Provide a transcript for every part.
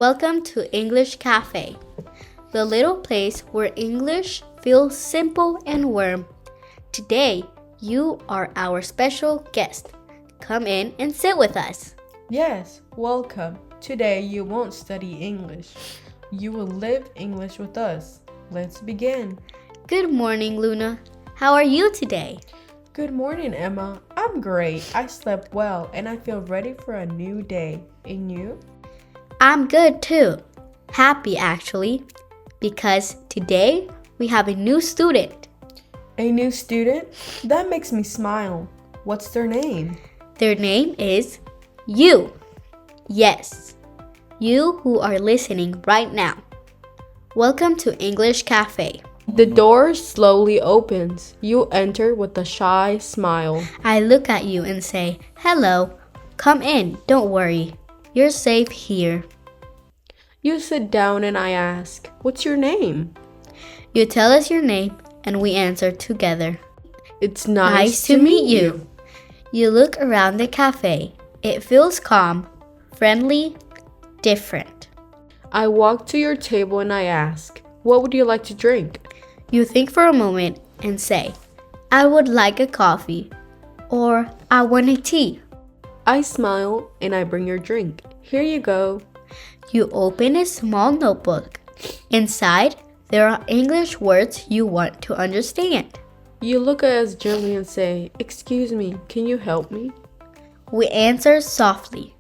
Welcome to English Café, the little place where English feels simple and warm. Today, you are our special guest. Come in and sit with us. Yes, welcome. Today you won't study English. You will live English with us. Let's begin. Good morning, Luna. How are you today? Good morning, Emma. I'm great. I slept well and I feel ready for a new day. And you? I'm good too. Happy actually, because today we have a new student. A new student? That makes me smile. What's their name? Their name is you. Yes, you who are listening right now. Welcome to English Café. The door slowly opens. You enter with a shy smile. I look at you and say, "Hello, come in, don't worry. You're safe here." You sit down and I ask, "What's your name?" You tell us your name and we answer together. It's nice to meet you. You look around the cafe. It feels calm, friendly, different. I walk to your table and I ask, "What would you like to drink?" You think for a moment and say, "I would like a coffee," or "I want a tea." I smile and I bring your drink. Here you go. You open a small notebook. Inside, there are English words you want to understand. You look at us gently and say, "Excuse me, can you help me?" We answer softly.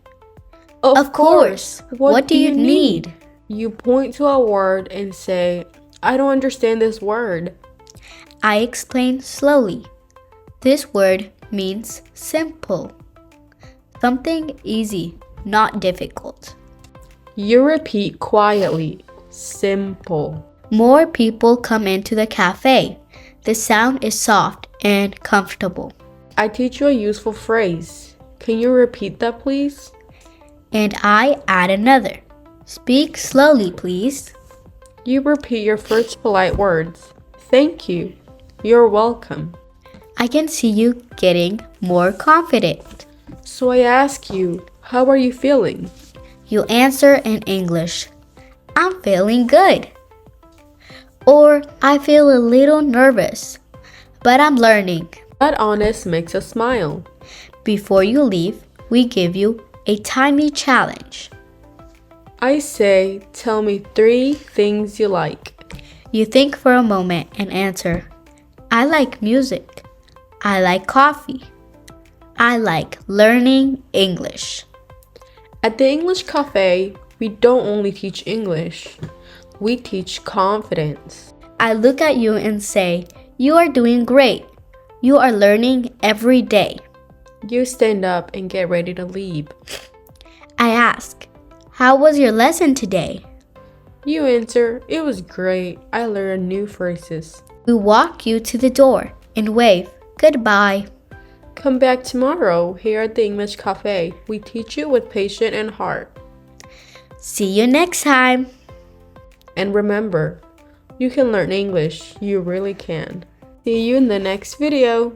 Of course. What do you need? You point to a word and say, "I don't understand this word." I explain slowly. This word means simple. Something easy, not difficult. You repeat quietly, "Simple." More people come into the cafe. The sound is soft and comfortable. I teach you a useful phrase. Can you repeat that, please? And I add another. Speak slowly, please. You repeat your first polite words. Thank you. You're welcome. I can see you getting more confident. So I ask you, how are you feeling? You answer in English. I'm feeling good. Or I feel a little nervous, but I'm learning. That honest makes us smile. Before you leave, we give you a tiny challenge. I say, "Tell me 3 things you like." You think for a moment and answer, "I like music. I like coffee. I like learning English." At the English Café, we don't only teach English, we teach confidence. I look at you and say, "You are doing great. You are learning every day." You stand up and get ready to leave. I ask, "How was your lesson today?" You answer, "It was great. I learned new phrases." We walk you to the door and wave goodbye. Come back tomorrow here at the English Café. We teach you with patience and heart. See you next time. And remember, you can learn English. You really can. See you in the next video.